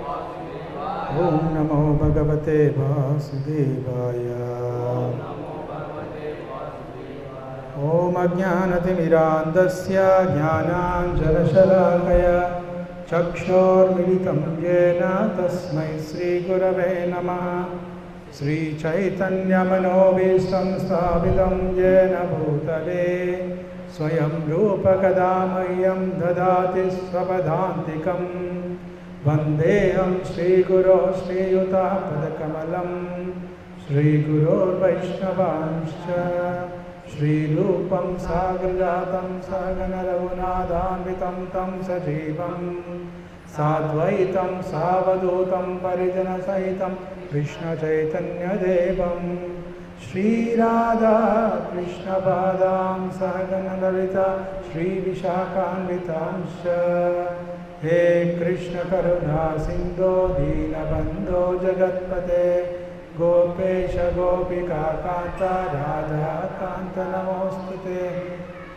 वासुदेवाय। ॐ नमो भगवते वासुदेवाय। ॐ अज्ञानतिमिरान्धस्य ज्ञानाञ्जनशलाकया चक्षुर्मिलितं येन तस्मै श्रीगुरवे नमः। श्रीचैतन्यमनोभीष्टं स्थापितं येन भूतले स्वयं रूपकदा मह्यं ददाति स्वपदान्तिकं। वन्देऽहं श्रीगुरो श्रीयुतापदकमलं। श्रीगुरोर्वैष्णवांश्च श्रीरूपं साग्रजातं सहगणरघुनाथान्वितं तं सजीवं साद्वैतं सावधूतं परिजनसहितं कृष्णचैतन्यदेवं श्रीराधा कृष्णपादां सहगणललिता श्रीविशाखान्वितांश्च। हे कृष्ण करुणा सिन्धो दीनबन्धो जगत्पते गोपेश गोपिका कान्त राधा कान्त नमोऽस्तुते।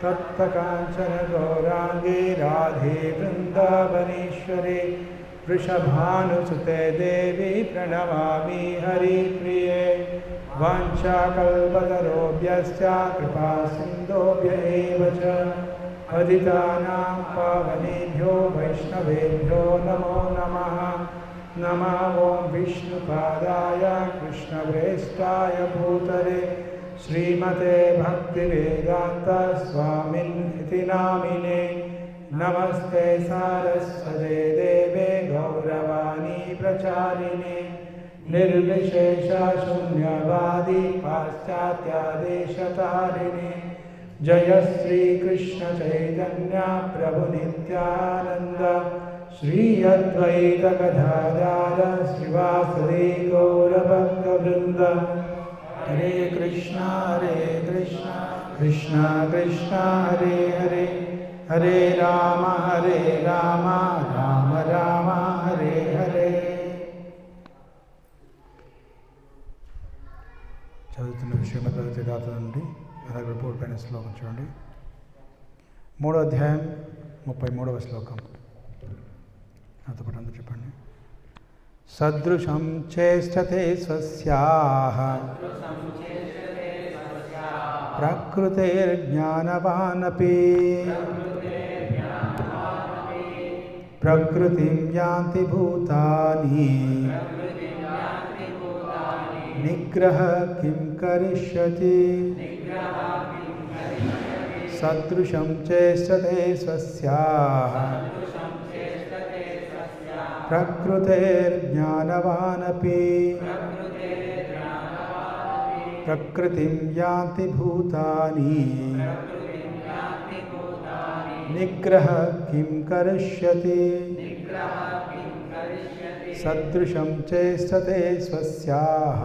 तप्तकाञ्चन गौराङ्गी राधे वृन्दावनेश्वरी वृषभानुसुते देवी प्रणमामि हरिप्रिये। वाञ्छाकल्पतरोभ्यश्च कृपा सिन्धुभ्य एव च पतितानां पावनेभ्यो वैष्णवेभ्यो नमो नमः। नमः ॐ विष्णुपादाय कृष्णप्रेष्ठाय भूतले श्रीमते भक्तिवेदान्त स्वामिनिति नामिने। नमस्ते सारस्वते देवे गौरवाणी प्रचारिणे निर्विशेष शून्यवादी पाश्चात्यादेशतारिणे। जय श्री कृष्ण चैतन्य प्रभु नित्यानंद श्री अद्वैत गदाधर श्रीवासदि गौरभक्तवृंद। हरे कृष्णा कृष्णा कृष्णा हरे हरे हरे राम राम राम हरे हरे। చదువుతున్న శ్రీమద్భగవద్గీత నుండి 63 పైన శ్లోకం చూడండి. 3వ అధ్యాయం 33వ శ్లోకం. నాతో పాటు అందరూ చెప్పండి. సదృశం చేష్టతే స్వస్యాః ప్రకృతిర్జ్ఞానవానపి ప్రకృతిం యాంతి భూతాని నిగ్రహ కిం కరిష్యతి. సదృశం చేష్టతే స్వస్యాః ప్రకృతిర్జ్ఞానవానపి ప్రకృతిం యాంతి భూతాని నిగ్రహ కిం కరిష్యతి. సదృశం చేష్టతే స్వస్యాః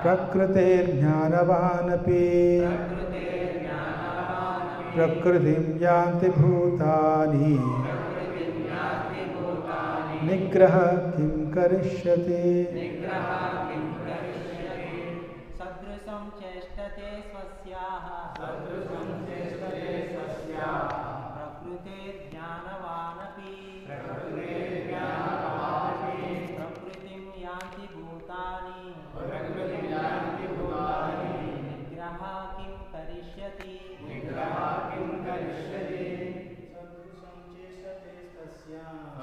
ప్రకృతిర్జ్ఞానవానపి ప్రకృతిం యాంతి భూతాని నిగ్రహ కిం కరిష్యతి. సదృశం చేష్టతే స్వస్యాః ప్రకృతిర్జ్ఞానవానపి ప్రకృతిం యాంతి భూతాని నిగ్రహ కిం కరిష్యతి.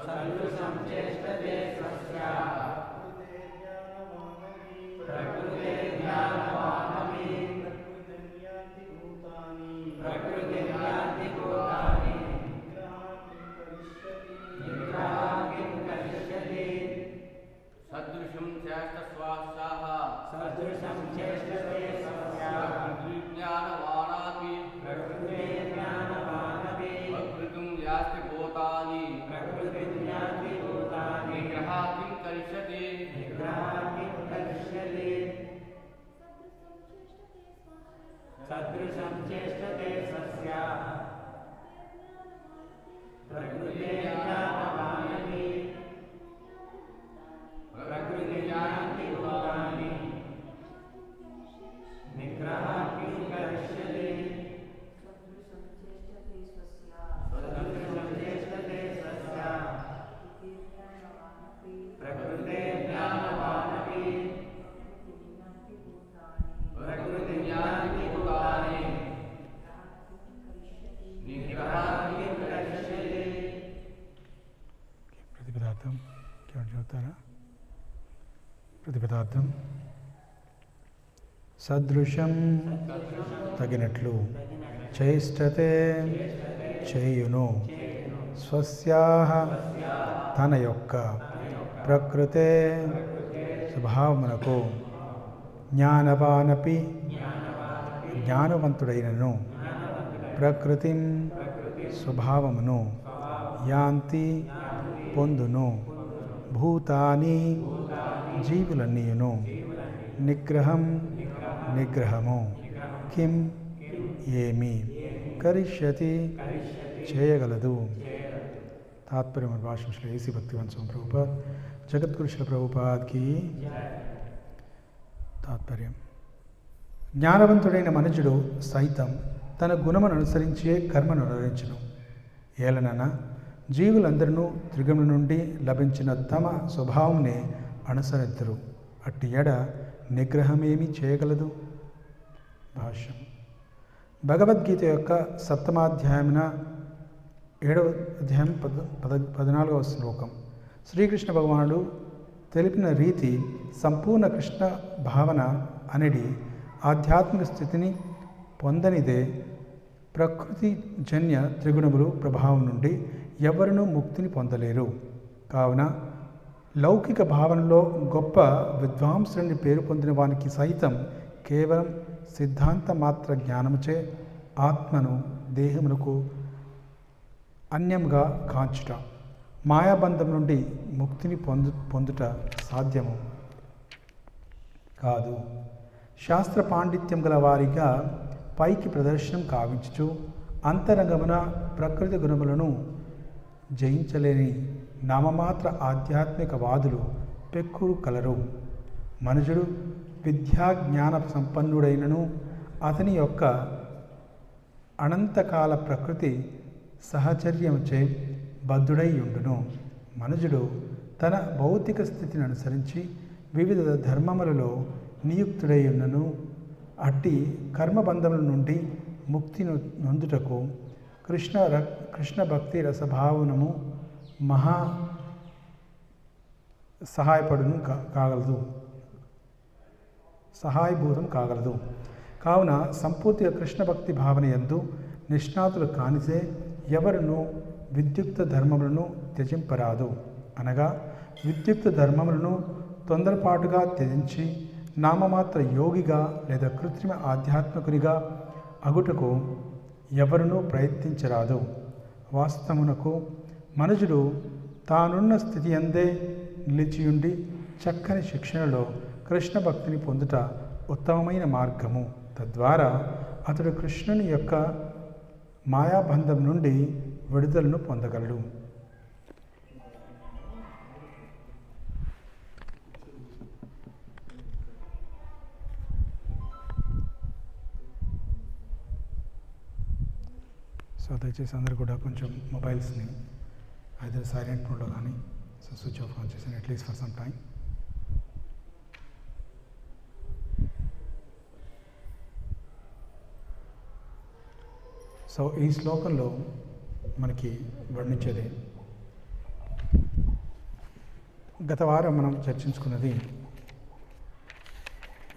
సదృశం చేష్టతే స్వస్యాః ప్రకృతిర్జ్ఞానవానపి ప్రకృతిం యాంతి భూతాని నిగ్రహ కిం కరిష్యతి. సదృశం చేష్ట స్వాసాః సదృశం చేష్టతే స్వస్యాః ప్రకృతిర్జ్ఞానవానాపి ప్రకృతిర్జ్ఞానవానపి ప్రకృతిం యాస్తి భూతాని ప్రకృతిం యాంతి భూతాని నిగ్రహ కిం కరిష్యతి. సదృశం చేష్టతే స్వస్యాః ప్రకృతిర్జ్ఞానవానపి ప్రకృతిం యాంతి భూతాని నిగ్రహ కిం కరిష్యతి. చదువుతారా? ప్రతిపదార్థం సదృశం తగినట్లు చేష్టతే చేయును స్వస్యాహ తన యొక్క ప్రకృతే స్వభావమునకు జ్ఞానవానపి జ్ఞానవంతుడైనను ప్రకృతిం స్వభావమును యాంతి పొందును భూతాని జీవులన్నీయును నిగ్రహం నిగ్రహము కిం ఏమి కరిష్యతి చేయగలదు. తాత్పర్యం భాష ఏసీ భక్తివంత స్వామి ప్రభుపాద్ జగద్గురు శ్రీల ప్రభుపాద్కి తాత్పర్యం. జ్ఞానవంతుడైన మనుజుడు సైతం తన గుణమును అనుసరించే కర్మను అనుసరించును. ఏలనన జీవులందరూ త్రిగుణముల నుండి లభించిన తమ స్వభావంనే అనుసరించరు. అట్టి ఎడ నిగ్రహమేమి చేయగలదు. భాష్యం. భగవద్గీత యొక్క 7వ అధ్యాయమున 7వ అధ్యాయం 14వ శ్లోకం. శ్రీకృష్ణ భగవానుడు తెలిపిన రీతి సంపూర్ణ కృష్ణ భావన అనేది ఆధ్యాత్మిక స్థితిని పొందనిదే ప్రకృతి జన్య త్రిగుణములు ప్రభావం నుండి ఎవరునూ ముక్తిని పొందలేరు. కావున లౌకిక భావనలో గొప్ప విద్వాంసుని పేరు పొందిన వానికి సైతం కేవలం సిద్ధాంత మాత్ర జ్ఞానముచే ఆత్మను దేహమునకు అన్యంగా కాంచుట, మాయాబంధం నుండి ముక్తిని పొందుట సాధ్యము కాదు. శాస్త్ర పాండిత్యం గల వారిగా పైకి ప్రదర్శనం కావించుచు అంతరంగమున ప్రకృతి గుణములను జయించలేని నామమాత్ర ఆధ్యాత్మిక వాదులు పెక్కురు కలరు. మనుజుడు విద్యా జ్ఞాన సంపన్నుడైనను అతని యొక్క అనంతకాల ప్రకృతి సహచర్యముచే బద్ధుడై ఉండును. మనుజుడు తన భౌతిక స్థితిని అనుసరించి వివిధ ధర్మములలో నియుక్తుడై ఉన్నను అట్టి కర్మబంధముల నుండి ముక్తి నొందుటకు కృష్ణ భక్తి రసభావనము మహా సహాయభూతం కాగలదు. కావున సంపూర్తిగా కృష్ణ భక్తి భావన యందు నిష్ణాతులు కానిసే ఎవరును విద్యుక్త ధర్మములను త్యజింపరాదు. అనగా విద్యుక్త ధర్మములను తొందరపాటుగా త్యజించి నామమాత్ర యోగిగా లేదా కృత్రిమ ఆధ్యాత్మికునిగా అగుటకు ఎవరునూ ప్రయత్నించరాదు. వాస్తవమునకు మనుజుడు తానున్న స్థితి అందే నిలిచియుండి చక్కని శిక్షణలో కృష్ణ భక్తిని పొందుట ఉత్తమమైన మార్గము. తద్వారా అతడు కృష్ణుని యొక్క మాయాబంధం నుండి విడుదలను పొందగలడు. సో దయచేసి అందరూ కూడా కొంచెం మొబైల్స్ని ఐదర్ సైలెంట్ మోడ్లో కానీ స్విచ్ ఆఫ్ ఆన్ చేసాను at least for some time. So ఈ శ్లోకంలో మనకి వర్ణించేది గత వారం మనం చర్చించుకున్నది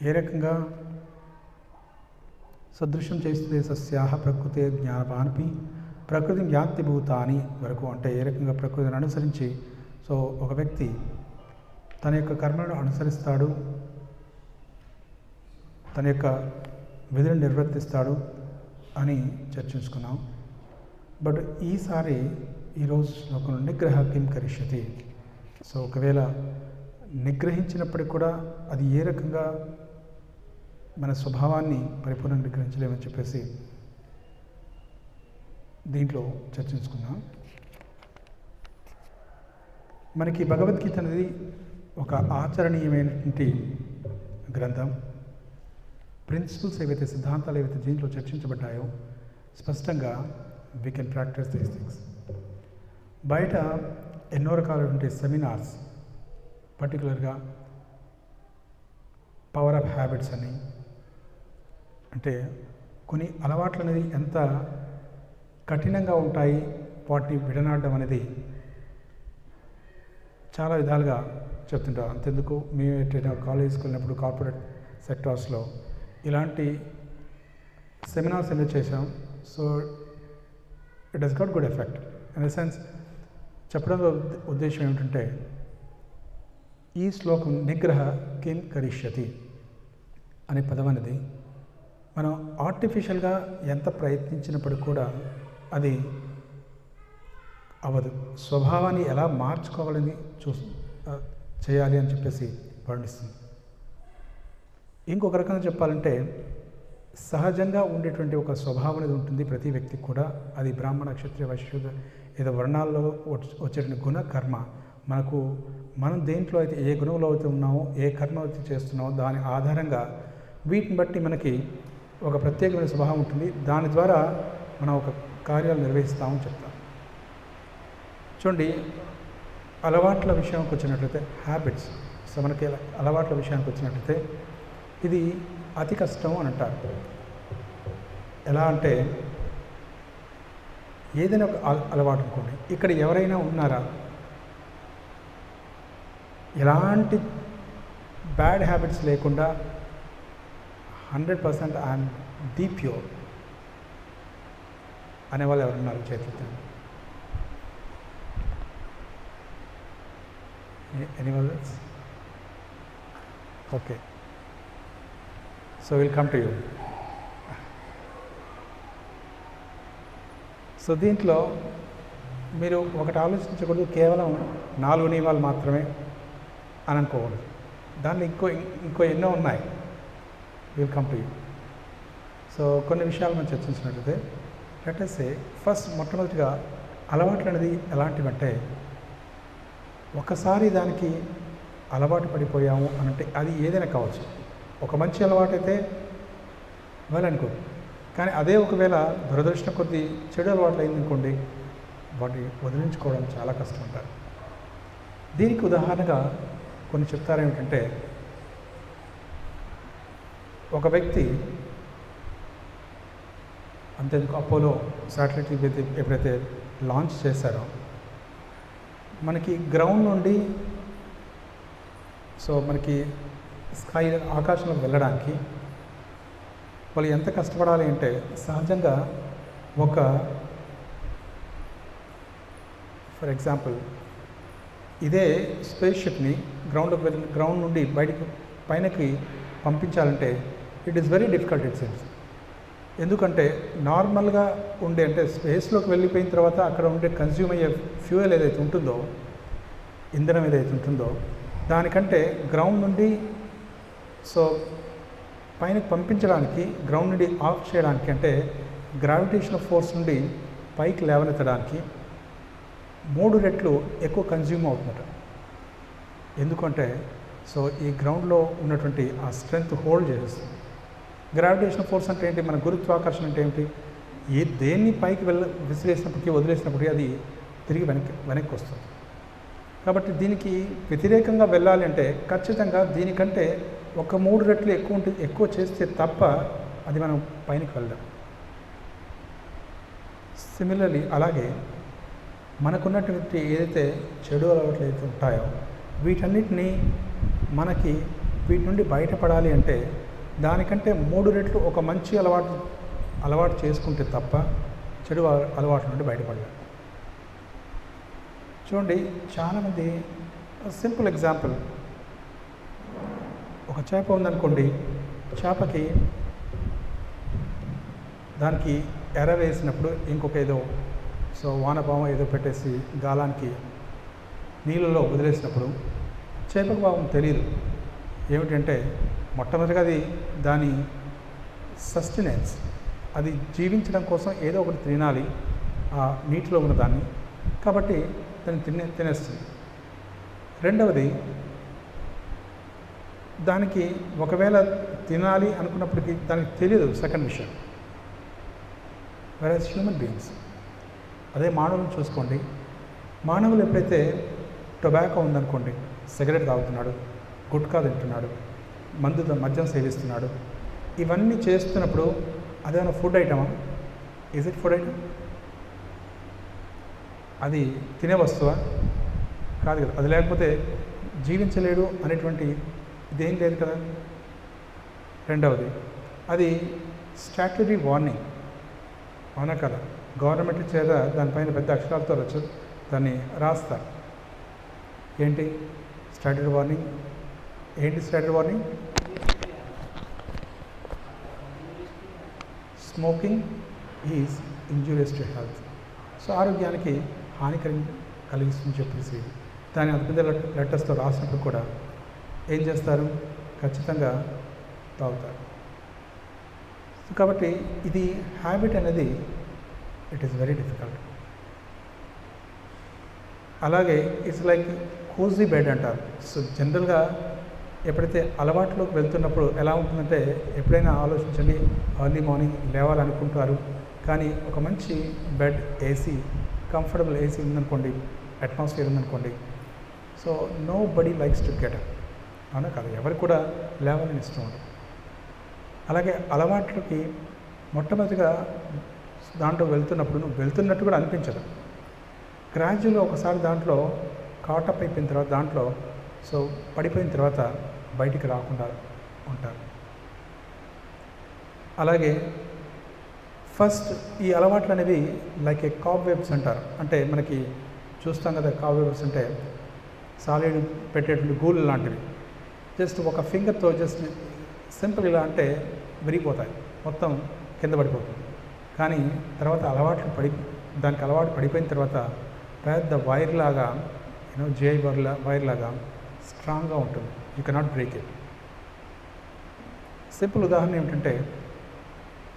ఏ రకంగా సదృశ్యం చేస్తే సస్యాహ ప్రకృతి జ్ఞానవానపి ప్రకృతి యాంతి భూతాని వరకు, అంటే ఏ రకంగా ప్రకృతిని అనుసరించి సో ఒక వ్యక్తి తన యొక్క కర్మలను అనుసరిస్తాడు, తన యొక్క విధులను నిర్వర్తిస్తాడు అని చర్చించుకున్నాం. బట్ ఈసారి ఈరోజు శ్లోకం నిగ్రహ కిం కరిష్యతి. సో ఒకవేళ నిగ్రహించినప్పటికి కూడా అది ఏ రకంగా మన స్వభావాన్ని పరిపూర్ణంగా నిగ్రహించలేమని చెప్పేసి దీంట్లో చర్చించుకుందాం. మనకి భగవద్గీత అనేది ఒక ఆచరణీయమైనటువంటి గ్రంథం. ప్రిన్సిపల్స్ ఏవైతే సిద్ధాంతాలు ఏవైతే దీంట్లో చర్చించబడ్డాయో స్పష్టంగా we can practice these things. బయట ఎన్నో రకాలైనటువంటి సెమినార్స్, పర్టికులర్గా పవర్ ఆఫ్ హ్యాబిట్స్ అని, అంటే కొన్ని అలవాట్లు అనేది ఎంత కఠినంగా ఉంటాయి, వాటిని విడనాడడం అనేది చాలా విధాలుగా చెప్తుంటారు. అంతెందుకు మేము ఎట్టైనా కాలేజ్కి వెళ్ళినప్పుడు కార్పొరేట్ సెక్టార్స్లో ఇలాంటి సెమినార్స్ ఎన్నో చేసాం. So it has got good effect. In the sense చెప్పడంలో ఉద్దేశం ఏమిటంటే, ఈ శ్లోకం నిగ్రహ కిం కరిష్యతి అనే పదం అనేది మనం ఆర్టిఫిషియల్గా ఎంత ప్రయత్నించినప్పటికీ కూడా అది అవ్వదు. స్వభావాన్ని ఎలా మార్చుకోవాలని చేయాలి అని చెప్పేసి వర్ణిస్తుంది. ఇంకొక రకంగా చెప్పాలంటే, సహజంగా ఉండేటువంటి ఒక స్వభావం అనేది ఉంటుంది ప్రతి వ్యక్తికి కూడా. అది బ్రాహ్మణ, క్షత్రియ, వైశ్య ఏదో వర్ణాల్లో వచ్చేటువంటి గుణ కర్మ మనం దేంట్లో అయితే ఏ గుణంలో అయితే ఉన్నామో, ఏ కర్మ అయితే చేస్తున్నామో దాని ఆధారంగా వీటిని బట్టి మనకి ఒక ప్రత్యేకమైన స్వభావం ఉంటుంది. దాని ద్వారా మనం ఒక కార్యాలు నిర్వహిస్తామని చెప్తాం. చూడండి, అలవాట్ల విషయానికి వచ్చినట్లయితే హ్యాబిట్స్. సో మనకి అలవాట్ల విషయానికి వచ్చినట్లయితే ఇది అతి కష్టం అని అంటారు. ఎలా అంటే, ఏదైనా ఒక అలవాటు అనుకోండి, ఇక్కడ ఎవరైనా ఉన్నారా, ఎలాంటి బ్యాడ్ హ్యాబిట్స్ లేకుండా 100% ఐఎమ్ డీప్ ప్యూర్ అనేవాళ్ళు ఎవరున్నారు? చేతులతో. Anyone else? Okay, so will come to you. So దీంట్లో మీరు ఒకటి ఆలోచించకూడదు, కేవలం 4 నియమాలు మాత్రమే అని అనుకోకూడదు. దాంట్లో ఇంకో ఎన్నో ఉన్నాయి. Will come to you. So కొన్ని విషయాలు మనం చర్చించినట్లయితే, లెట్ us say ఫస్ట్ మొట్టమొదటిగా అలవాట్లు అనేది ఎలాంటివంటే, ఒకసారి దానికి అలవాటు పడిపోయాము అనంటే అది ఏదైనా కావచ్చు. ఒక మంచి అలవాటు అయితే అనుకో, కానీ అదే ఒకవేళ దురదృష్టం కొద్దీ చెడు అలవాట్లు అయిందనుకోండి, వాటిని వదిలించుకోవడం చాలా కష్టం అంటారు. దీనికి ఉదాహరణగా కొన్ని చెప్తారు. ఏమిటంటే, ఒక వ్యక్తి అంతేందుకు అపోలో శాటిలైట్ ఎప్పుడైతే లాంచ్ చేశారో, మనకి గ్రౌండ్ నుండి మనకి స్కై ఆకాశంలోకి వెళ్ళడానికి వాళ్ళు ఎంత కష్టపడాలి అంటే, సహజంగా ఫర్ ఎగ్జాంపుల్ ఇదే స్పేస్ షిప్ని గ్రౌండ్ నుండి పైనకి పంపించాలంటే it is very difficult it seems. ఎందుకంటే నార్మల్గా ఉండే, అంటే స్పేస్లోకి వెళ్ళిపోయిన తర్వాత అక్కడ ఉండే కన్జ్యూమ్ అయ్యే ఫ్యూయల్ ఏదైతే ఉంటుందో, ఇంధనం ఏదైతే ఉంటుందో, దానికంటే గ్రౌండ్ నుండి పైనకి పంపించడానికి, గ్రౌండ్ నుండి ఆఫ్ చేయడానికి, అంటే గ్రావిటేషనల్ ఫోర్స్ నుండి పైకి లేవనెత్తడానికి 3 రెట్లు ఎక్కువ కన్జ్యూమ్ అవుతుందట. ఎందుకంటే ఈ గ్రౌండ్లో ఉన్నటువంటి ఆ స్ట్రెంగ్త్ హోల్డ్ చేసేస్తుంది. గ్రావిటేషనల్ ఫోర్స్ అంటే ఏంటి? మన గురుత్వాకర్షణ అంటే ఏమిటి? దేన్ని పైకి విసిరేసినప్పటికీ, వదిలేసినప్పటికీ అది తిరిగి వెనక్కి వస్తుంది. కాబట్టి దీనికి వ్యతిరేకంగా వెళ్ళాలి అంటే ఖచ్చితంగా దీనికంటే ఒక 3 రెట్లు ఎక్కువ చేస్తే తప్ప అది మనం పైనకి వెళ్దాం. సిమిలర్లీ అలాగే మనకున్నటువంటి ఏదైతే చెడు అలవాట్లు అయితే ఉంటాయో, వీటన్నిటినీ వీటి నుండి బయటపడాలి అంటే దానికంటే 3 రెట్లు ఒక మంచి అలవాటు చేసుకుంటే తప్ప చెడు అలవాట్ల నుండి బయటపడలేదు. చూడండి, చాలామంది సింపుల్ ఎగ్జాంపుల్, ఒక చేప ఉందనుకోండి, చేపకి దానికి ఎర వేసినప్పుడు ఇంకొక ఏదో వానపాము ఏదో పెట్టేసి గాలానికి నీళ్ళలో వదిలేసినప్పుడు చేపకు పాపం తెలియదు. ఏమిటంటే మొట్టమొదటిగా అది దాని సస్టెనెన్స్, అది జీవించడం కోసం ఏదో ఒకటి తినాలి ఆ నీటిలో ఉన్న దాన్ని, కాబట్టి దాన్ని తినేస్తుంది. రెండవది, దానికి ఒకవేళ తినాలి అనుకున్నప్పటికీ దానికి తెలియదు సెకండ్ విషయం. వెరస్ హ్యూమన్ బీయింగ్స్, అదే మానవులను చూసుకోండి. మానవులు ఎప్పుడైతే టొబాకో ఉందనుకోండి, సిగరెట్ తాగుతున్నాడు, గుట్కా తింటున్నాడు, మద్యం సేవిస్తున్నాడు, ఇవన్నీ చేస్తున్నప్పుడు అదేమైనా ఫుడ్ ఐటమా? Is it food item? అది తినే వస్తువా? కాదు కదా, అది లేకపోతే జీవించలేడు అనేటువంటి ఇదేం లేదు కదా. రెండవది, అది స్టాట్యుటరీ వార్నింగ్, అవునా కదా, గవర్నమెంట్ చేత దానిపైన పెద్ద అక్షరాలతో దాన్ని రాస్తారు. ఏంటి స్టాట్యుటరీ వార్నింగ్? ఏంటి statutory warning? Smoking is injurious to health. So ఆరోగ్యానికి హానికరం కలిగిస్తుందని చెప్పేసి దాని అంత పెద్ద లెటర్స్తో రాసినప్పుడు కూడా ఏం చేస్తారు? ఖచ్చితంగా తాగుతారు. కాబట్టి ఇది హ్యాబిట్ అనేది ఇట్ ఈస్ వెరీ డిఫికల్ట్. అలాగే ఇట్స్ లైక్ కోజీ బెడ్ అంటారు. సో జనరల్గా ఎప్పుడైతే అలవాట్లోకి వెళ్తున్నప్పుడు ఎలా ఉంటుందంటే, ఎప్పుడైనా ఆలోచించండి, ఎర్లీ మార్నింగ్ లేవాలనుకుంటారు, కానీ ఒక మంచి బెడ్, ఏసీ, కంఫర్టబుల్ ఏసీ ఉందనుకోండి, అట్మాస్ఫియర్ ఉందనుకోండి, so nobody likes to get up, అవునా కాదు, ఎవరికి కూడా లేవాలని ఇష్టం ఉండదు. అలాగే అలవాట్లకి మొట్టమొదటిగా దాంట్లో వెళ్తున్నప్పుడు నువ్వు వెళ్తున్నట్టు కూడా అనిపించదు. గ్రాడ్యువల్గా ఒకసారి దాంట్లో కాటప్ అయిపోయిన తర్వాత, దాంట్లో సో పడిపోయిన తర్వాత బయటికి రాకుండా ఉంటారు. అలాగే ఫస్ట్ ఈ అలవాట్లు అనేవి లైక్ ఏ కాబ్ వెబ్స్ అంటారు. అంటే మనకి చూస్తాం కదా, కాబ్ వెబ్స్ అంటే సాలిడ్ పెట్టేటువంటి గూళ్ళు లాంటివి. జస్ట్ ఒక ఫింగర్తో జస్ట్ సింపుల్ ఇలా అంటే విరిగిపోతాయి, మొత్తం కింద పడిపోతుంది. కానీ తర్వాత దానికి అలవాటు పడిపోయిన తర్వాత పెద్ద వైర్ లాగా, జిఐ వైర్ లాగా స్ట్రాంగ్గా ఉంటుంది. You cannot break it. Simple ఉదాహరణ ఏమిటంటే,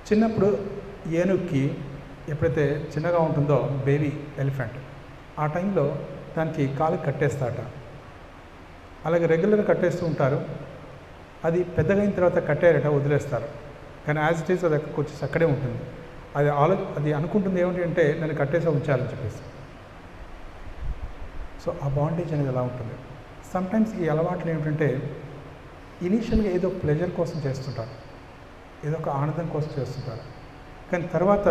చిన్నప్పుడు ఏనుగుకి ఎప్పుడైతే చిన్నగా ఉంటుందో బేబీ ఎలిఫెంట్, ఆ టైంలో దానికి కాలుకి కట్టేస్తాట. అలాగే రెగ్యులర్గా కట్టేస్తూ ఉంటారు. అది పెద్దగా అయిన తర్వాత కట్టారట వదిలేస్తారు. కానీ యాజ్ ఇట్ ఈస్ అది కొంచెం అక్కడే ఉంటుంది. అది అనుకుంటుంది ఏమిటి అంటే, నన్ను కట్టేసే ఉంచాలని చెప్పేసి. సో ఆ బాండేజ్ అనేది ఎలా ఉంటుంది. సమ్టైమ్స్ ఈ అలవాట్లు ఏమిటంటే, ఇనీషియల్గా ఏదో ప్లెజర్ కోసం చేస్తుంటారు, ఏదో ఒక ఆనందం కోసం చేస్తుంటారు. కానీ తర్వాత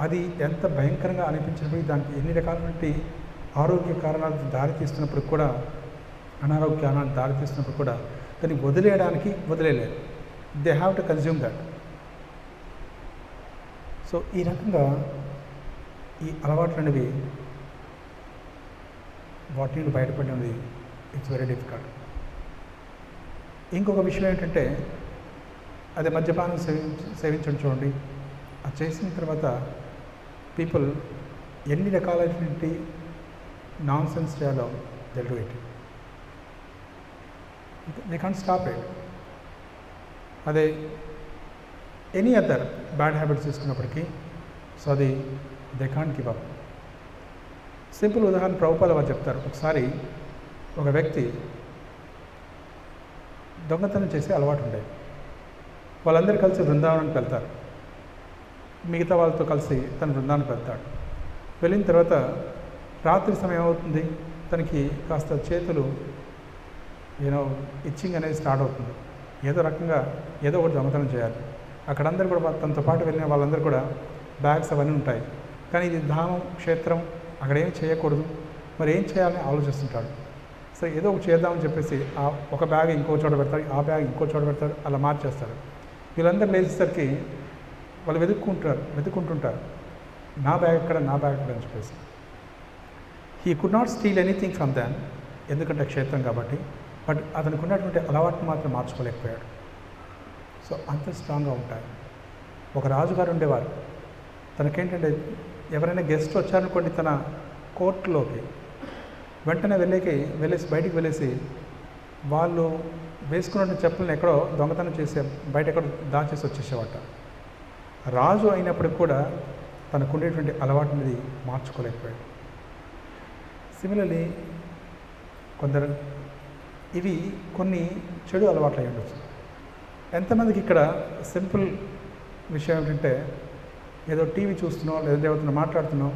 అది ఎంత భయంకరంగా అనిపించినప్పుడు, దానికి ఎన్ని రకాలైన ఆరోగ్య కారణాలకు దారితీస్తున్నప్పుడు కూడా, అనారోగ్య కారణాలకు దారితీస్తున్నప్పుడు కూడా దాన్ని వదిలేయలేరు. They have to consume that. So ఈ రకంగా ఈ అలవాట్లు అనేవి వాటి నుండి బయటపడినది ఇట్స్ వెరీ డిఫికల్ట్. ఇంకొక విషయం ఏంటంటే, అదే మద్యపానం సేవించడం చూడండి. అది చేసిన తర్వాత పీపుల్ ఎన్ని రకాలైనటువంటి నాన్ సెన్స్ చేయాలో they do it. They can't stop it. అదే ఎనీ అదర్ బ్యాడ్ హ్యాబిట్స్ తీసుకున్నప్పటికీ సో అది they can't give up. Simple ఉదాహరణ ప్రభుపాద వారు చెప్తారు. ఒకసారి ఒక వ్యక్తి దొంగతనం చేసే అలవాటు ఉండేది. వాళ్ళందరూ కలిసి బృందావనానికి వెళ్తారు. మిగతా వాళ్ళతో కలిసి తన బృందావనానికి వెళ్తాడు. వెళ్ళిన తర్వాత రాత్రి సమయం అవుతుంది. తనకి కాస్త చేతులు ఇచ్చింగ్ అనేది స్టార్ట్ అవుతుంది. ఏదో రకంగా ఏదో ఒకటి దొంగతనం చేయాలి. అక్కడందరూ కూడా తనతో పాటు వెళ్ళిన వాళ్ళందరూ కూడా బ్యాగ్స్ అవన్నీ ఉంటాయి. కానీ ఇది ధామం, క్షేత్రం, అక్కడ ఏం చేయకూడదు, మరి ఏం చేయాలని ఆలోచిస్తుంటాడు. సో ఏదో ఒకటి చేద్దామని చెప్పేసి ఒక బ్యాగ్ ఇంకో చోట పెడతాడు, ఆ బ్యాగ్ ఇంకో చోట పెడతాడు, అలా మార్చేస్తారు. వీళ్ళందరూ లేచేసరికి వాళ్ళు వెతుక్కుంటుంటారు, నా బ్యాగ్ ఎక్కడ అని చెప్పేసి. He could not steal anything from దాన్, ఎందుకంటే క్షేత్రం కాబట్టి. బట్ అతనికి ఉన్నటువంటి అలవాటును మాత్రం మార్చుకోలేకపోయాడు. సో అంత స్ట్రాంగ్గా ఉంటాయి. ఒక రాజుగారు ఉండేవారు. తనకేంటంటే, ఎవరైనా గెస్ట్ వచ్చారనుకోండి తన కోర్టులోకి, వెంటనే బయటికి వెళ్ళేసి వాళ్ళు వేసుకున్న చెప్పులను ఎక్కడో దొంగతనం చేసే బయట ఎక్కడో దాచేసి వచ్చేసేవాట. రాజు అయినప్పటికి కూడా తనకు ఉండేటువంటి అలవాటు అనేది మార్చుకోలేకపోయాడు. సిమిలర్లీ ఇవి కొన్ని చెడు అలవాట్లు అయి ఉండొచ్చు. ఎంతమందికి ఇక్కడ సింపుల్ విషయం ఏమిటంటే, ఏదో టీవీ చూస్తున్నాం లేదా ఎవరితో మాట్లాడుతున్నాం,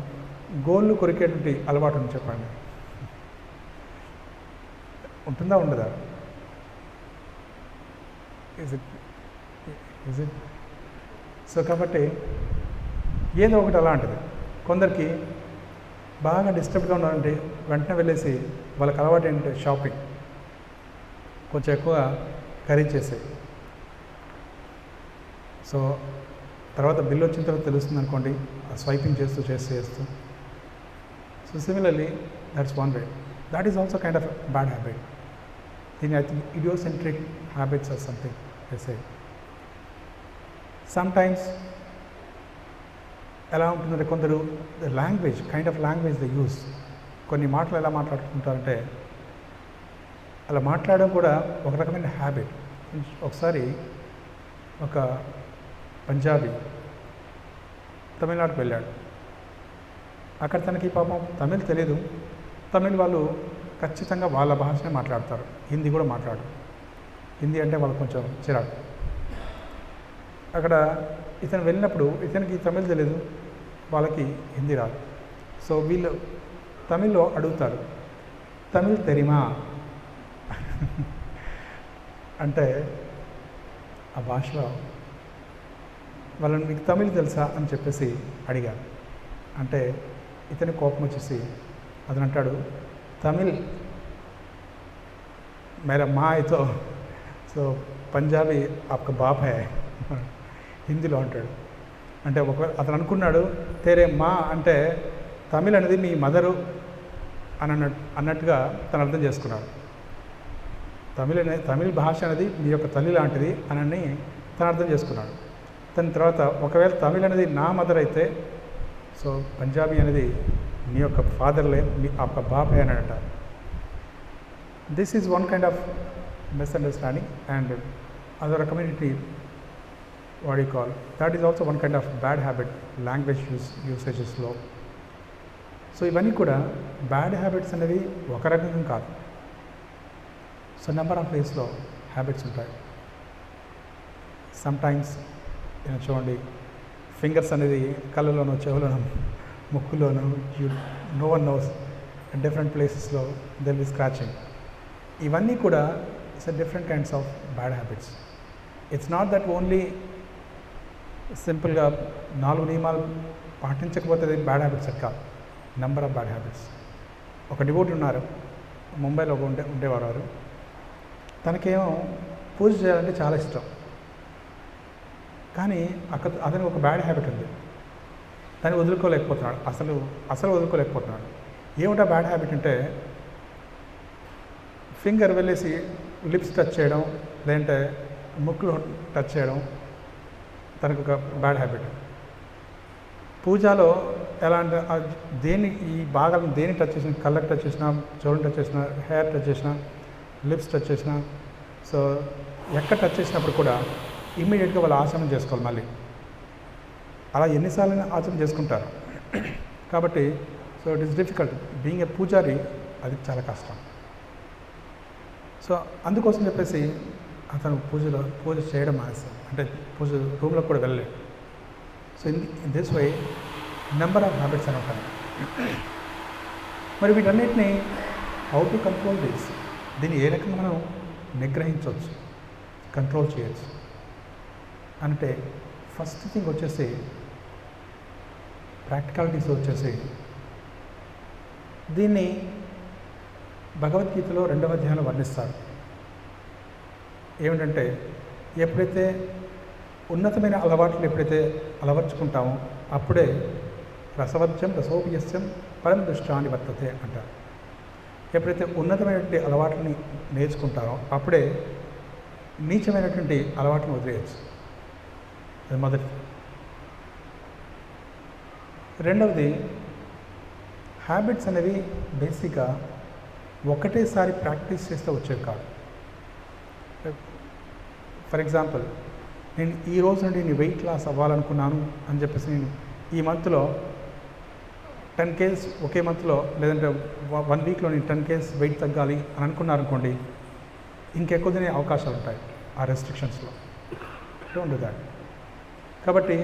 గోళ్ళు కొరికేటువంటి అలవాటు అని చెప్పండి. ఉంటుందా ఉండదా? ఇజ్ ఇట్ సో కాబట్టి ఏదో ఒకటి అలాంటిది. కొందరికి బాగా డిస్టర్బ్గా ఉన్నారంటే వెంటనే వెళ్ళేసి వాళ్ళకి అలవాటు ఏంటంటే షాపింగ్ కొంచెం ఎక్కువ ఖరీదు చేసేది. సో తర్వాత బిల్ వచ్చిన తర్వాత తెలుస్తుంది అనుకోండి, స్వైపింగ్ చేస్తూ చేస్తూ. So similarly that's one way. That is also kind of bad habit. దీని I think idiocentric habits or something they say. Sometimes ఎలా ఉంటుందంటే కొందరు language kind of language they use. కొన్ని మాటలు ఎలా మాట్లాడుకుంటారంటే అలా మాట్లాడడం కూడా ఒక రకమైన హ్యాబిట్. ఒకసారి ఒక పంజాబీ తమిళనాడుకు వెళ్ళాడు. అక్కడ తనకి పాపం తమిళ్ తెలియదు. తమిళ్ వాళ్ళు ఖచ్చితంగా వాళ్ళ భాషనే మాట్లాడతారు, హిందీ కూడా మాట్లాడరు. హిందీ అంటే వాళ్ళకి కొంచెం చిరాకు. అక్కడ ఇతను వెళ్ళినప్పుడు ఇతనికి తమిళ్ తెలియదు, వాళ్ళకి హిందీ రాదు. సో వీళ్ళు తమిళ్లో అడుగుతారు, తమిళ్ తెరిమా అంటే ఆ భాషలో వాళ్ళని మీకు తమిళ్ తెలుసా అని చెప్పేసి అడిగారు. అంటే ఇతని కోపం వచ్చేసి అతను అంటాడు, తమిళ్ మేరా మా అయితే సో పంజాబీ ఆప్క బాప్ హై హిందీలో అంటాడు. అంటే అతను అనుకున్నాడు తేరే మా అంటే తమిళ్ అనేది మీ మదరు అన్నట్టుగా తను అర్థం చేసుకున్నాడు. తమిళ్ భాష అనేది మీ యొక్క తల్లి లాంటిది అని తను అర్థం చేసుకున్నాడు. దాని తర్వాత ఒకవేళ తమిళ్ అనేది నా మదర్ అయితే సో పంజాబీ అనేది మీ యొక్క ఫాదర్లే, మీ యొక్క బాబాయ్ అని అంటారు. This is one kind of misunderstanding and other community what you call that is also one kind of bad habit language యూసేజెస్లో. సో ఇవన్నీ కూడా బ్యాడ్ హ్యాబిట్స్ అనేవి ఒక రకంగా కాదు. సో నెంబర్ ఆఫ్ వేస్లో హ్యాబిట్స్ ఉంటాయి. సమ్టైమ్స్ చూడండి, ఫింగర్స్ అనేది కళ్ళలోనో చెవులోనో ముక్కులోనో నో వన్ నోస్ డిఫరెంట్ ప్లేసెస్లో దెర్ బి స్క్రాచింగ్. ఇవన్నీ కూడా it's different kinds of bad habits. It's not that only సింపుల్గా 4 నియమాలు పాటించకపోతే బ్యాడ్ హ్యాబిట్స్ కాదు, నెంబర్ ఆఫ్ బ్యాడ్ హ్యాబిట్స్. ఒక డివోటీ ఉన్నారు, ముంబైలో ఉండేవారు వారు. తనకేమో పూజ చేయాలంటే చాలా ఇష్టం, కానీ అతనికి ఒక బ్యాడ్ హ్యాబిట్ ఉంది, దాన్ని వదులుకోలేకపోతున్నాడు, అసలు వదులుకోలేకపోతున్నాడు. ఏమిటా బ్యాడ్ హ్యాబిట్ అంటే ఫింగర్ వెళ్ళేసి లిప్స్ టచ్ చేయడం, లేదంటే ముక్కులో టచ్ చేయడం తనకు ఒక బ్యాడ్ హ్యాబిట్. పూజలో ఎలా అంటే ఈ భాగాలను దేన్ని టచ్ చేసినా, కళ్ళకి టచ్ చేసినా, చెవులను టచ్ చేసినా, హెయిర్ టచ్ చేసినా, లిప్స్ టచ్ చేసినా, సో ఎక్కడ టచ్ చేసినప్పుడు కూడా ఇమ్మీడియట్గా వాళ్ళు ఆచరణ చేసుకోవాలి. మళ్ళీ అలా ఎన్నిసార్లు ఆచరణ చేసుకుంటారు. కాబట్టి so it is difficult being a పూజారి, అది చాలా కష్టం. సో అందుకోసం చెప్పేసి అతను పూజ చేయడం మానేస్తాడు, అంటే పూజ రూమ్లో కూడా వెళ్ళలేదు. So in this way number of habits అని ఉంటాయి. మరి వీటన్నిటిని హౌ టు కంట్రోల్ దిస్, దీన్ని ఏ రకంగా మనం నిగ్రహించవచ్చు, కంట్రోల్ చేయొచ్చు అంటే ఫస్ట్ థింగ్ వచ్చేసి ప్రాక్టికాలిటీస్ వచ్చేసి దీన్ని భగవద్గీతలో 2వ అధ్యాయంలో వర్ణిస్తారు. ఏమిటంటే ఎప్పుడైతే ఉన్నతమైన అలవాట్లు ఎప్పుడైతే అలవర్చుకుంటామో అప్పుడే రసవత్యం రసోపియస్యం పరం దృష్టాన్ని వర్తతే అంటారు. ఎప్పుడైతే ఉన్నతమైనటువంటి అలవాట్లని నేర్చుకుంటారో అప్పుడే నీచమైనటువంటి అలవాట్లను వదిలేయచ్చు. అది మొదటి. రెండవది, హ్యాబిట్స్ అనేవి బేసిక్గా ఒకటేసారి ప్రాక్టీస్ చేస్తే వచ్చేవి కాదు. ఫర్ ఎగ్జాంపుల్, నేను ఈ రోజు నుండి నేను వెయిట్ లాస్ అవ్వాలనుకున్నాను అని చెప్పేసి నేను ఈ మంత్లో 10 kgs ఒకే మంత్లో, లేదంటే 1 వీక్లో నేను 10 kgs వెయిట్ తగ్గాలి అని అనుకున్నారనుకోండి, ఇంకెక్కువ తినే అవకాశాలు ఉంటాయి ఆ రెస్ట్రిక్షన్స్లో. Don't do that. కాబట్టి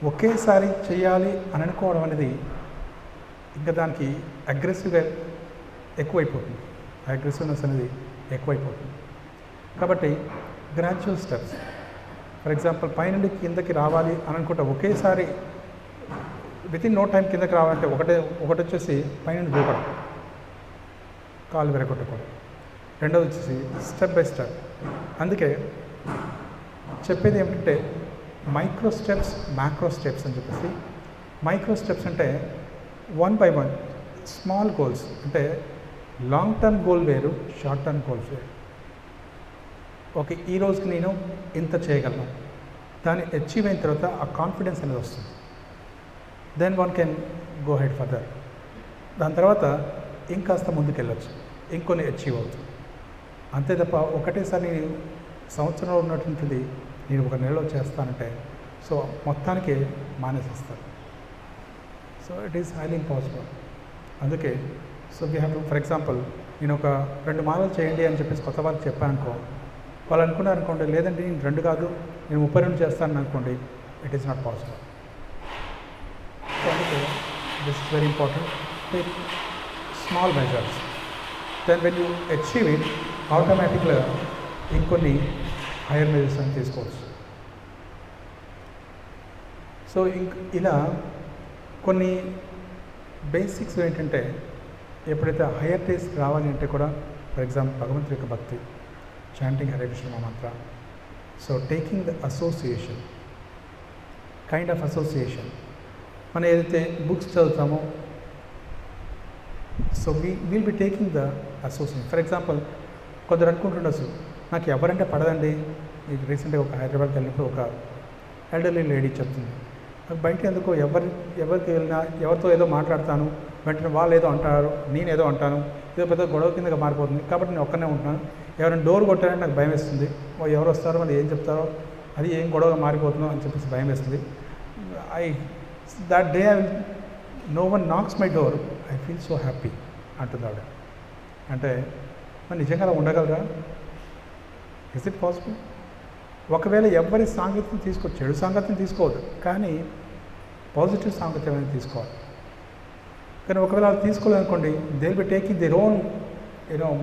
ఒకేసారి చేయాలి అని అనుకోవడం అనేది ఇంకా దానికి అగ్రెసివ్గా ఎక్కువైపోతుంది, అగ్రెసివ్నెస్ అనేది ఎక్కువైపోతుంది. కాబట్టి గ్రాడ్యువల్ స్టెప్స్, ఫర్ ఎగ్జాంపుల్ పైనుండి కిందకి రావాలి అని అనుకుంటే ఒకేసారి వితిన్ నో టైం కిందకి రావాలంటే ఒకటి వచ్చేసి పైన దూకడం, కాలు విరగొట్టకూడదు. రెండోది వచ్చేసి స్టెప్ బై స్టెప్. అందుకే చెప్పేది ఏమిటంటే మైక్రో స్టెప్స్, మ్యాక్రో స్టెప్స్ అని చెప్పేసి. మైక్రో స్టెప్స్ అంటే 1 by 1 స్మాల్ గోల్స్, అంటే లాంగ్ టర్మ్ గోల్ వేరు, షార్ట్ టర్మ్ గోల్స్ వేరు. ఓకే, ఈ రోజుకి నేను ఇంత చేయగలను, దాన్ని అచీవ్ అయిన తర్వాత ఆ కాన్ఫిడెన్స్ అనేది వస్తుంది. Then one can go ahead further. దాని తర్వాత ఇంకాస్త ముందుకెళ్ళచ్చు, ఇంకొన్ని అచీవ్ అవుతుంది. అంతే తప్ప ఒకటేసారి నేను సంవత్సరంలో ఉన్నటువంటిది నేను ఒక నెలలో చేస్తానంటే సో మొత్తానికి మానేసేస్తాను. So it is highly impossible. అందుకే so we have to, for example నేను ఒక 2 మాలలు చేయండి అని చెప్పేసి కొత్త వాళ్ళకి చెప్పాను అనుకో, వాళ్ళు అనుకున్నారు అనుకోండి, లేదండి నేను 2 కాదు నేను 32 చేస్తాను అనుకోండి, it is not possible. So అందుకే this is very important. Take small measures, then when you achieve it ఆటోమేటిక్గా ఇంకొన్ని హైయర్ మెజర్స్ అని తీసుకోవచ్చు. సో ఇలా కొన్ని బేసిక్స్ ఏంటంటే ఎప్పుడైతే హైయర్ టేస్ట్ రావాలి అంటే కూడా, ఫర్ ఎగ్జాంపుల్ భగవంతుడి యొక్క భక్తి, chanting Hare Krishna mantra. So taking the association, kind of association. మనం ఏదైతే బుక్స్ చదువుతామో so will be taking the association. For example కొందరు అనుకుంటుండొచ్చు, నాకు ఎవరంటే పడదండి. మీకు రీసెంట్గా ఒక హైదరాబాద్కి వెళ్ళినప్పుడు ఒక ఎల్డర్లీ లేడీ చెప్తుంది, నాకు బయట ఎందుకో ఎవరికి వెళ్ళినా ఎవరితో ఏదో మాట్లాడతాను, వెంటనే వాళ్ళు ఏదో అంటారు, నేను ఏదో అంటాను, ఏదో పెద్ద గొడవ కిందగా మారిపోతుంది. కాబట్టి నేను ఒక్కనే ఉంటున్నాను. ఎవరైనా డోర్ కొట్టారని నాకు భయం వేస్తుంది, ఎవరు వస్తారో మరి ఏం చెప్తారో, అది ఏం గొడవగా మారిపోతుందో అని చెప్పేసి భయం వేస్తుంది. That day no one knocks my door, I feel so happy అంటుంది ఆవిడ. అంటే మరి నిజంగా అలా ఉండగలరా? Is it possible? ఒకవేళ ఎవరి సాంగత్యం చెడు సాంగత్యం తీసుకోవద్దు, కానీ పాజిటివ్ సాంగత్యం అనేది తీసుకోవాలి. కానీ ఒకవేళ అది తీసుకోవాలనుకోండి, they will be taking their own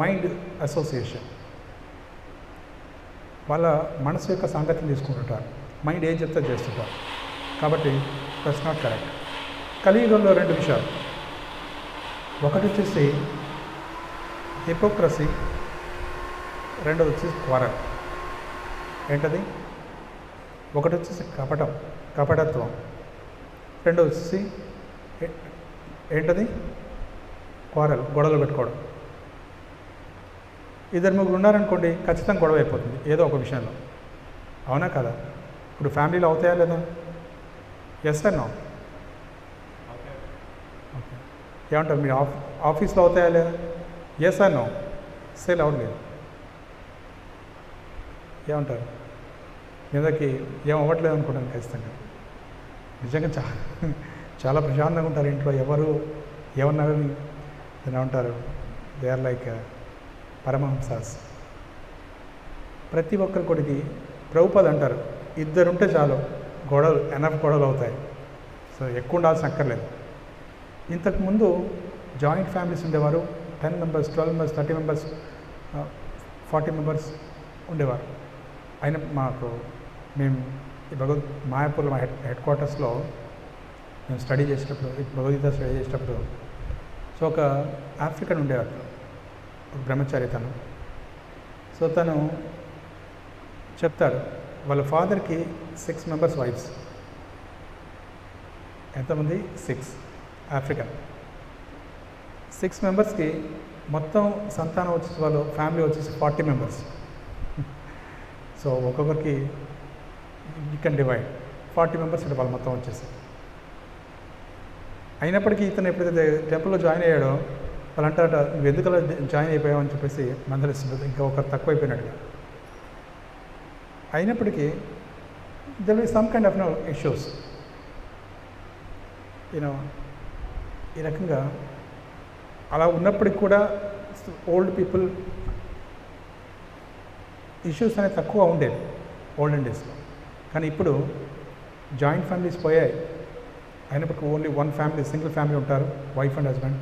mind association. వాళ్ళ మనసు యొక్క సాంగత్యం తీసుకుంటుంటారు, మైండ్ ఏం చెప్తే చేస్తుంటారు. కాబట్టి దట్స్ నాట్ కరెక్ట్. కలియుగంలో 2 విషయాలు, ఒకటి వచ్చేసి హిపోక్రసీ, రెండోది వచ్చేసి క్వారల్. ఏంటది? ఒకటి వచ్చేసి కపటత్వం, రెండోది వచ్చేసి ఏంటది? క్వారల్, గొడవలు పెట్టుకోవడం. 2-3 ఉన్నారనుకోండి, ఖచ్చితంగా గొడవ అయిపోతుంది ఏదో ఒక విషయంలో. అవునా కదా? ఇప్పుడు ఫ్యామిలీలో అవుతాయా లేదా? Yes are no? ఓకే, ఏమంటారు మీరు? ఆఫీస్లో అవుతాయా లేదా? Yes are no? సేల్ అవ్వలేదు. ఏమంటారు? మీదకి ఏం అవ్వట్లేదు అనుకుంటాను ఖచ్చితంగా. నిజంగా చాలా ప్రశాంతంగా ఉంటారు ఇంట్లో. ఎవరు ఏమన్నారని ఏమంటారు? They are like Paramahamsas. ప్రతి ఒక్కరి కొడికి ప్రభుపాద్ అంటారు, 2 ఉంటే చాలు, గొడవలు ఎనఫ్ గొడవలు అవుతాయి. సో ఎక్కువ ఉండాల్సిన అక్కర్లేదు. ఇంతకుముందు జాయింట్ ఫ్యామిలీస్ ఉండేవారు. 10 members, 12 members, 30 members, 40 members ఉండేవారు. అయినా మేము మాయాపూర్లో మా హెడ్ క్వార్టర్స్లో మేము స్టడీ చేసేటప్పుడు, భగవద్గీత స్టడీ చేసేటప్పుడు, సో ఒక ఆఫ్రికన్ ఉండేవారు, ఒక బ్రహ్మచారి తను. సో తను చెప్తాడు, వాళ్ళ ఫాదర్కి 6 members వైఫ్స్. ఎంతమంది? 6. ఆఫ్రికన్ 6 members మొత్తం సంతానం వచ్చేసి వాళ్ళ ఫ్యామిలీ వచ్చేసి 40 members. సో ఒక్కొక్కరికి యూ కెన్ డివైడ్ 40 members అంటే వాళ్ళు మొత్తం వచ్చేసి. అయినప్పటికీ ఇతను ఎప్పుడైతే టెంపుల్లో జాయిన్ అయ్యాడో వాళ్ళు అంటారట, నువ్వు ఎందుకు అలా జాయిన్ అయిపోయావు అని చెప్పేసి మందలిస్తుంటుంది, ఇంకా ఒకరు తక్కువైపోయినట్టుగా. అయినప్పటికీ there will some kind of issues. ఈ రకంగా అలా ఉన్నప్పటికి కూడా ఓల్డ్ పీపుల్ ఇష్యూస్ అనేది తక్కువ ఉండేది ఓల్డెన్ డేస్లో. కానీ ఇప్పుడు జాయింట్ ఫ్యామిలీస్ పోయాయి. అయినప్పటికీ ఓన్లీ 1 ఫ్యామిలీ, సింగిల్ ఫ్యామిలీ ఉంటారు, wife and husband.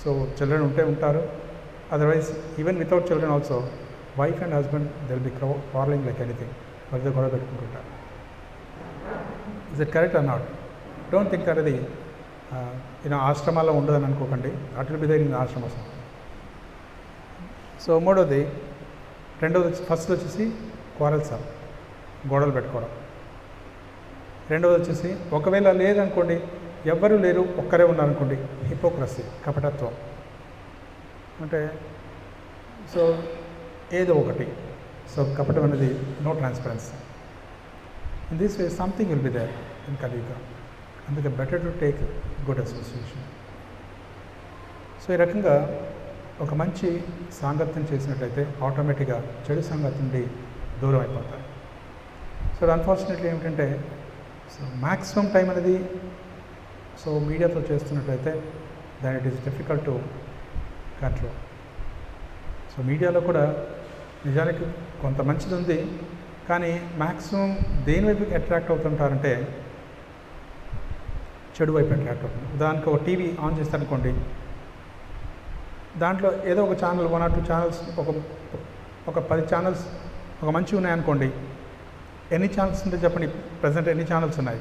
So children ఉంటారు. Otherwise even without children also wife and husband they will be quarreling like anything. వాళ్ళతో గొడవ పెట్టుకుంటుంటారు. Is it correct or not? Don't think అది ఆశ్రమాల్లో ఉండదని అనుకోకండి, అటు be there in ashrams. So మూడోది, ఫస్ట్ వచ్చేసి క్వారల్స్, గొడవలు పెట్టుకోవడం. రెండవది వచ్చేసి ఒకవేళ లేదనుకోండి, ఎవ్వరూ లేరు ఒక్కరే ఉన్నారనుకోండి, హిపోక్రసీ, కపటత్వం. అంటే సో ఏదో ఒకటి, సో కపటం అనేది no transparency. In this way something will be there in Kaliyuga. అందుకే better to take good association. So ఈ రకంగా ఒక మంచి సాంగత్యం చేసినట్లయితే ఆటోమేటిక్గా చెడు సాంగత్యం నుండి దూరం అయిపోతారు. సో అన్ఫార్చునేట్లీ ఏమిటంటే, సో మ్యాక్సిమం టైం అనేది సో మీడియాతో చేస్తున్నట్లయితే than it is difficult to control. So మీడియాలో కూడా నిజానికి కొంత మంచిది ఉంది, కానీ మ్యాక్సిమం దేని వైపు అట్రాక్ట్ అవుతుంటారంటే చెడు వైపు అట్రాక్ట్ అవుతుంది. ఉదాహరణకు ఒక టీవీ ఆన్ చేస్తారనుకోండి, దాంట్లో ఏదో ఒక ఛానల్ 1 or 2 ఛానల్స్, ఒక 10 ఛానల్స్ ఒక మంచివి ఉన్నాయనుకోండి, ఎన్ని ఛానల్స్ ఉంటే చెప్పండి, ప్రజెంట్ ఎన్ని ఛానల్స్ ఉన్నాయి?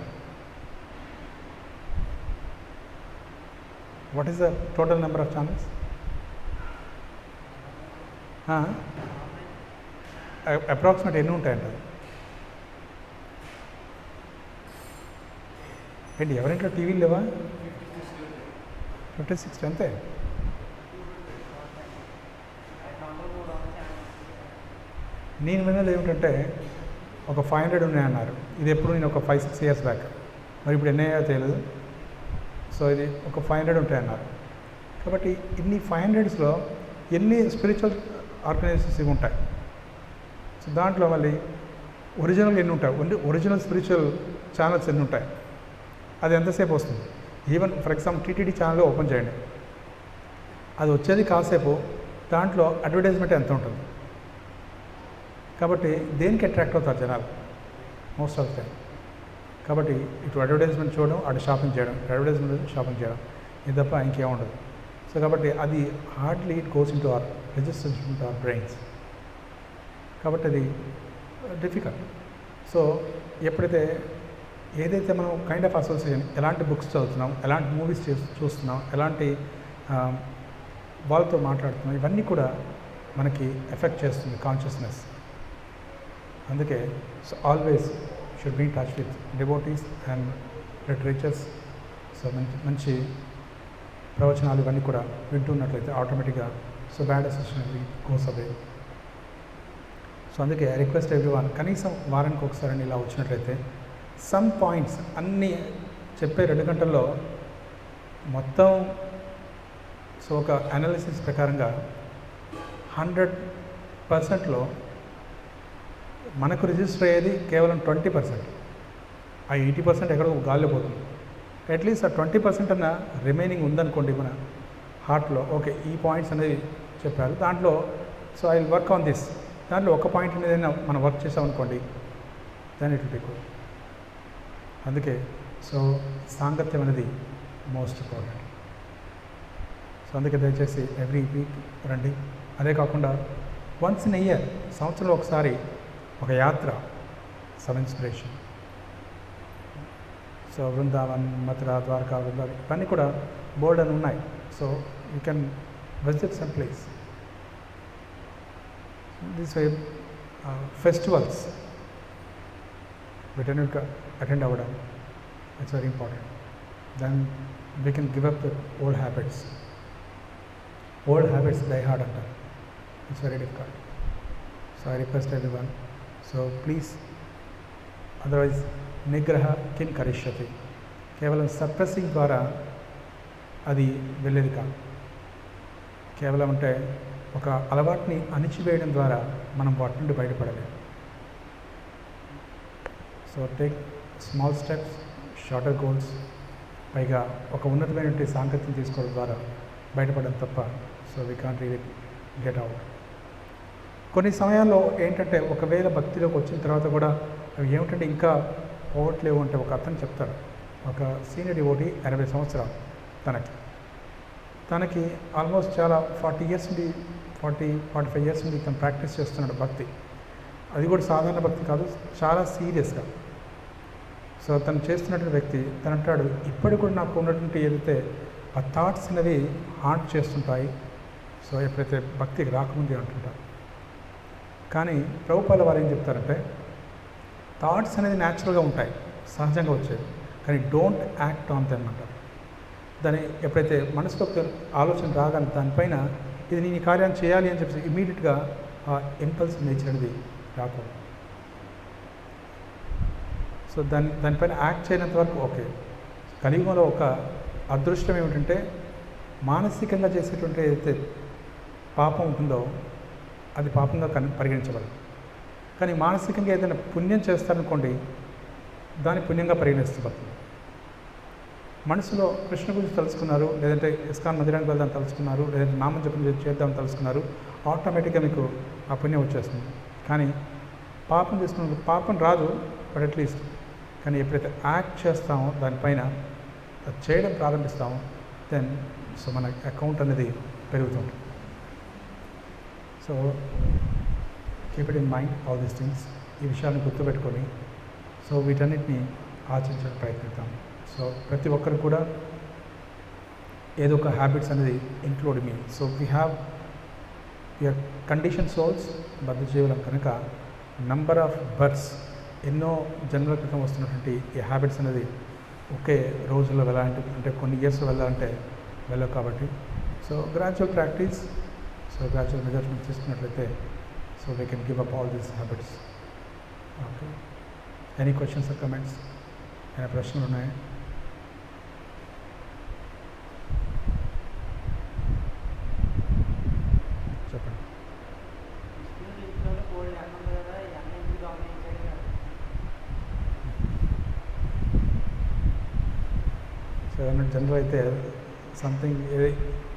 What is the total number of channels? Approximate ఎన్ని ఉంటాయంట? ఏంటి ఎవరింట్లో టీవీలు లేవా? 50-60 అంతే. నేను విన్నది ఏమిటంటే ఒక 500 ఉన్నాయన్నారు. ఇది ఎప్పుడు నేను ఒక 5-6 years బ్యాక్, మరి ఇప్పుడు ఎన్ని అయ్యాయో తెలియదు. సో ఇది ఒక 500 ఉంటాయన్నారు. కాబట్టి ఇన్ని 500స్లో ఎన్ని స్పిరిచువల్ ఆర్గనైజేషన్స్ ఇవి ఉంటాయి. సో దాంట్లో మళ్ళీ ఒరిజినల్ ఎన్ని ఉంటాయి, ఒరిజినల్ స్పిరిచువల్ ఛానల్స్ ఎన్ని ఉంటాయి, అది ఎంతసేపు వస్తుంది? Even for example TTD channel open చేయండి, అది వచ్చేది కాసేపు, దాంట్లో అడ్వర్టైజ్మెంట్ ఎంత ఉంటుంది? కాబట్టి దేనికి అట్రాక్ట్ అవుతారు జనాలు మోస్ట్ ఆఫ్ ద టైం. కాబట్టి ఇటు అడ్వర్టైజ్మెంట్ చూడడం, అటు షాపింగ్ చేయడం, అడ్వర్టైజ్మెంట్ షాపింగ్ చేయడం, ఇది తప్ప ఇంకేం ఉండదు. సో కాబట్టి అది hardly it goes in to our registers in to our brains. కాబట్టి అది డిఫికల్ట్. సో ఎప్పుడైతే ఏదైతే మనం కైండ్ ఆఫ్ అసోసియేషన్, ఎలాంటి బుక్స్ చదువుతున్నాం, ఎలాంటి మూవీస్ చూస్తున్నాం, ఎలాంటి వాళ్ళతో మాట్లాడుతున్నాం, ఇవన్నీ కూడా మనకి ఎఫెక్ట్ చేస్తుంది కాన్షియస్నెస్. అందుకే so always should be in touch with devotees and literatures. So మంచి ప్రవచనాలు ఇవన్నీ కూడా వింటున్నట్లయితే ఆటోమేటిక్గా so bad association goes away. So అందుకే ఐ రిక్వెస్ట్ ఎవ్రీవన్, కనీసం వారానికి ఒకసారి ఇలా వచ్చినట్లయితే సమ్ పాయింట్స్ అన్నీ చెప్పే 2 గంటల్లో మొత్తం సో ఒక అనాలిసిస్ ప్రకారంగా 100%లో మనకు రిజిస్టర్ అయ్యేది కేవలం 20%. ఆ 80% ఎక్కడో గాల్లో పోతుంది. అట్లీస్ట్ ఆ 20% అన్న రిమైనింగ్ ఉందనుకోండి మన హార్ట్లో, ఓకే ఈ పాయింట్స్ అనేది చెప్పారు, దాంట్లో so I will work on this, దాంట్లో ఒక పాయింట్ మీదైనా మనం వర్క్ చేసామనుకోండి, దాని ఇట్ విల్ బి గుడ్. అందుకే సో సాంగత్యం అనేది మోస్ట్ ఇంపార్టెంట్. సో అందుకే దయచేసి ఎవ్రీ వీక్ రండి. అదే కాకుండా వన్స్ ఇన్ ఇయర్, సంవత్సరంలో ఒకసారి ఒక యాత్ర, some inspiration. So Brindavan, Mathura, Dwarka, Vrindavan ఇవన్నీ కూడా బోర్డ్ అని ఉన్నాయి. So you can visit some place. This way festivals వీటన్నిటిగా అటెండ్ అవ్వడం, it's very important. Then we can give up the old habits. Old habits die hard అంటారు. It's very difficult. So I request everyone, so please, otherwise నిగ్రహ కిన్ కరిష్యతి, కేవలం suppressing ద్వారా అది వెళ్ళేది కాదు. కేవలం అంటే ఒక అలవాటుని అణిచివేయడం ద్వారా మనం వాటి నుండి బయటపడలేము. So take small steps, shorter goals, పైగా ఒక ఉన్నతమైనటువంటి సాంకేతికం తీసుకోవడం ద్వారా బయటపడడం తప్ప so we can't really get out. కొన్ని సమయాల్లో ఏంటంటే ఒకవేళ భక్తిలోకి వచ్చిన తర్వాత కూడా అవి ఏమిటంటే ఇంకా పోవట్లేవు అంటే ఒక అతను చెప్తాడు. ఒక సీనియర్ డివోటీ 80 సంవత్సరాలు తనకి ఆల్మోస్ట్ చాలా 40 years నుండి 45 years నుండి తను ప్రాక్టీస్ చేస్తున్నాడు భక్తి. అది కూడా సాధారణ భక్తి కాదు, చాలా సీరియస్గా. సో తను చేస్తున్నటువంటి వ్యక్తి తను అంటాడు, ఇప్పటికి కూడా నాకు ఉన్నటువంటి ఏదైతే ఆ థాట్స్ అనేవి హాంట్ చేస్తుంటాయి. సో ఎప్పుడైతే భక్తికి రాకముందే అంటుంటారు. కానీ ప్రభుపాల వారు ఏం చెప్తారంటే, థాట్స్ అనేది న్యాచురల్గా ఉంటాయి, సహజంగా వచ్చేవి, కానీ డోంట్ యాక్ట్ ఆన్ దెమ్ అంటారు. దాన్ని ఎప్పుడైతే మనసులో ఆలోచన రాగానే దానిపైన ఇది నేను ఈ కార్యాన్ని చేయాలి అని చెప్పి ఇమీడియట్గా ఆ ఇంపల్స్ నేచర్ అనేది రాకూడదు. సో దానిపైన యాక్ట్ చేయనంత వరకు ఓకే. కలియుగంలో ఒక అదృష్టం ఏమిటంటే, మానసికంగా చేసేటువంటి ఏదైతే పాపం ఉంటుందో అది పాపంగా పరిగణించబడదు. కానీ మానసికంగా ఏదైనా పుణ్యం చేస్తారనుకోండి, దాన్ని పుణ్యంగా పరిగణిస్తబడుతుంది. మనసులో కృష్ణ గురించి తెలుసుకున్నారు, లేదంటే ఇస్కాన్ మందిరానికి వెళ్దాం తలుచుకున్నారు, లేదంటే నామం జపం చేద్దాం తలుచుకున్నారు, ఆటోమేటిక్గా మీకు ఆ పుణ్యం వచ్చేస్తుంది. కానీ పాపం చేసుకున్నప్పుడు పాపం రాదు, బట్ అట్లీస్ట్ కానీ ఎప్పుడైతే యాక్ట్ చేస్తామో దానిపైన చేయడం ప్రారంభిస్తామో దెన్ సో మన అకౌంట్ అనేది పెరుగుతుంది. So keep it in mind all these things. ఈ విషయాన్ని గుర్తుపెట్టుకొని సో వీటన్నిటిని ఆచరించడానికి ప్రయత్నిద్దాం. సో ప్రతి ఒక్కరు కూడా ఏదో ఒక హ్యాబిట్స్ అనేది ఇంక్లూడ్ మీ. సో వీఆర్ కండిషన్ సోల్స్, బద్ధజీవులం కనుక నంబర్ ఆఫ్ బర్త్స్, ఎన్నో జన్మల క్రితం వస్తున్నటువంటి ఈ హ్యాబిట్స్ అనేది ఒకే రోజుల్లో వెళ్ళాలంటే, అంటే కొన్ని ఇయర్స్ వెళ్ళాలంటే వెళ్ళవు. కాబట్టి so gradual practice, so gradual measurement తీసుకున్నట్లయితే so we can give up all these habits. Okay, any questions or comments? ఏమైనా ప్రశ్నలు ఉన్నాయా? చెప్పండి. సో ఏమన్నా జనరల్ అయితే సంథింగ్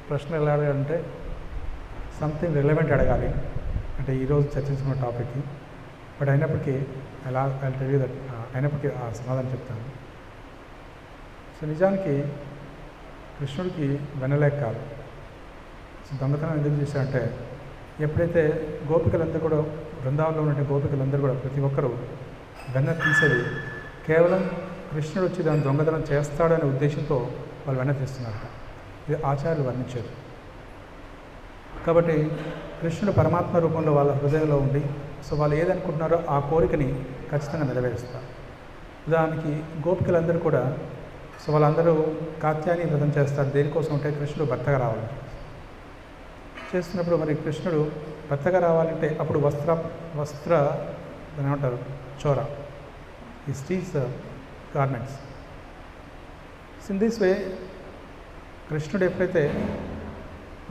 ప్రశ్న ఎలా అడగాలంటే సంథింగ్ రిలవెంట్ అడగాలి, అంటే ఈరోజు చర్చించుకున్న టాపిక్కి. బట్ అయినప్పటికీ అలా టెల్ దట్ అయినప్పటికీ ఆ సమాధానం చెప్తాను. సో నిజానికి కృష్ణుడికి వెన్నలేక కాదు. సో దొంగతనం ఎందుకు చేశారంటే, ఎప్పుడైతే గోపికలందరూ కూడా బృందావనంలో ఉన్న గోపికలందరూ కూడా ప్రతి ఒక్కరూ వెన్న తీసేది కేవలం కృష్ణుడు వచ్చి దాన్ని దొంగతనం చేస్తాడనే ఉద్దేశంతో వాళ్ళు వెన్న తీస్తున్నారట. ఇది ఆచార్యులు వర్ణించారు. కాబట్టి కృష్ణుడు పరమాత్మ రూపంలో వాళ్ళ హృదయంలో ఉండి సో వాళ్ళు ఏదనుకుంటున్నారో ఆ కోరికని ఖచ్చితంగా నెరవేరుస్తారు. దానికి గోపికలందరూ కూడా సో వాళ్ళందరూ కాత్యాయని వ్రతం చేస్తారు. దేనికోసం అంటే కృష్ణుడు భర్తగా రావాలి చేస్తున్నప్పుడు, మరి కృష్ణుడు భర్తగా రావాలంటే అప్పుడు వస్త్ర దాని ఏమంటారు, చోర, ఈ steals garments. In this way కృష్ణుడు ఎప్పుడైతే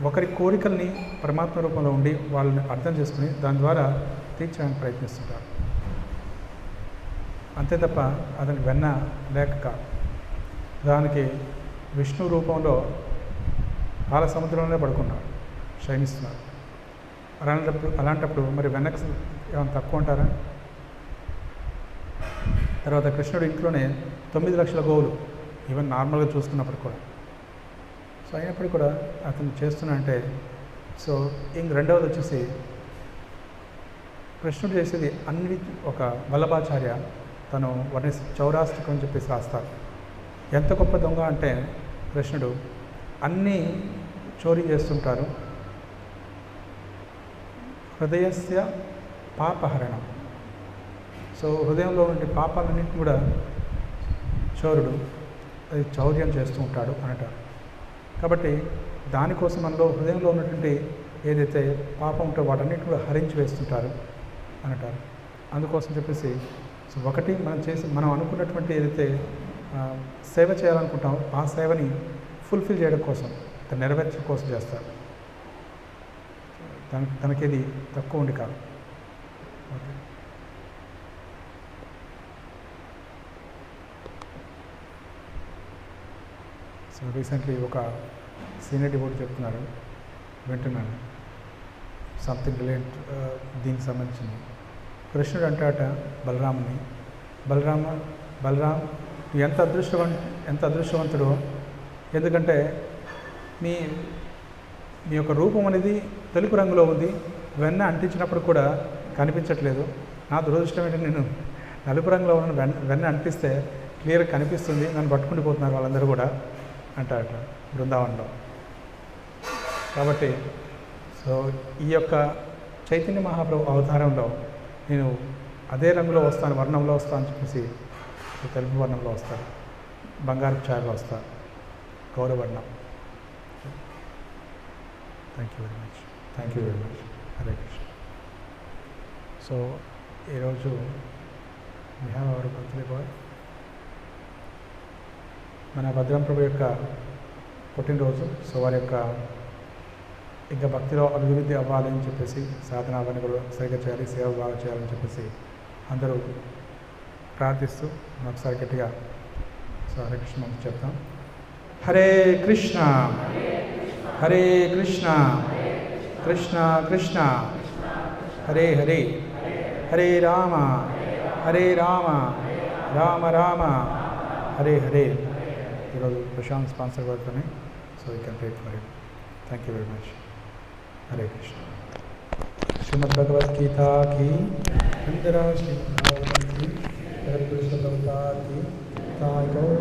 ఒకరి కోరికల్ని పరమాత్మ రూపంలో ఉండి వాళ్ళని అర్థం చేసుకుని దాని ద్వారా తీర్చడానికి ప్రయత్నిస్తుంటారు. అంతే తప్ప అతనికి వెన్న లేక కాదు. దానికి విష్ణు రూపంలో పాల సముద్రంలోనే పడుకున్నాడు, శయనిస్తున్నారు. అలాంటప్పుడు మరి వెనక్కి ఏమైనా తక్కువ ఉంటారా? తర్వాత కృష్ణుడు ఇంట్లోనే 9 లక్షల గోవులు, ఈవెన్ నార్మల్గా చూసుకున్నప్పుడు కూడా. సో అయినప్పుడు కూడా అతను చేస్తున్నా అంటే సో రెండవది వచ్చేసి కృష్ణుడు చేసేది అన్ని ఒక వల్లభాచార్య తను చౌరాస్తికం అని చెప్పేసి రాస్తారు. ఎంత గొప్ప దొంగ అంటే కృష్ణుడు అన్నీ చోరీ చేస్తుంటారు. హృదయస్య పాపహరణం. సో హృదయంలో ఉండే పాపాలన్నింటినీ కూడా చోరుడు అది చౌర్యం చేస్తూ ఉంటాడు అంటారు. కాబట్టి దానికోసం మనలో హృదయంలో ఉన్నటువంటి ఏదైతే పాపం ఉంటో వాటన్నిటిని కూడా హరించి వేస్తుంటారు అంటారు. అందుకోసం చెప్పేసి సో ఒకటి మనం అనుకున్నటువంటి ఏదైతే సేవ చేయాలనుకుంటామో ఆ సేవని ఫుల్ఫిల్ చేయడం కోసం, నెరవేర్చడం కోసం చేస్తారు. తనకేది తక్కువ ఉండి కాదు. ఓకే, సో రీసెంట్లీ ఒక సీనియర్ డివోటీ చెప్తున్నారు, వింటున్నాను, సంథింగ్ రిలేట్ దీనికి సంబంధించింది. కృష్ణుడు అంటాట బలరాముని, బలరాం ఎంత అదృష్టవంతుడు, ఎందుకంటే మీ యొక్క రూపం అనేది తెలుపు రంగులో ఉంది, వెన్న అంటించినప్పుడు కూడా కనిపించట్లేదు. నా దురదృష్టం ఏంటంటే నేను నలుపు రంగులో ఉన్న వెన్న అంటిస్తే క్లియర్గా కనిపిస్తుంది, నన్ను పట్టుకుంటూ పోతున్నారు వాళ్ళందరూ కూడా అంటారట బృందావనంలో. కాబట్టి సో ఈ యొక్క చైతన్య మహాప్రభు అవతారంలో నేను అదే రంగులో వస్తాను, వర్ణంలో వస్తాను అని చెప్పేసి తెలుపు వర్ణంలో వస్తాను, బంగారు ఛాయలో వస్తాను, గౌరవర్ణం. Thank you very much, thank you very much. Hare Krishna. So ఈరోజు we have our birthday boy. మన భద్రం ప్రభు యొక్క పుట్టినరోజు. సో వారి యొక్క ఇంకా భక్తిలో అభివృద్ధి అవ్వాలని చెప్పేసి, సాధన అవన్నీ కూడా సరిగ్గా చేయాలి, సేవ బాగా చేయాలని చెప్పేసి అందరూ ప్రార్థిస్తూ ఒకసారి గట్టిగా సో హరే కృష్ణ మనం చెప్తాం. హరే కృష్ణ హరే కృష్ణ కృష్ణ కృష్ణ హరే హరే, హరే రామ హరే రామ రామ రామ హరే హరే. ఈరోజు ప్రశాంత్ స్పాన్సర్ పడుతుంది. So you can pray for it. Thank you very much. Hare Krishna. Shrimad Bhagavad Gita की अंदरा श्री कृष्ण भगवान की ताई गौर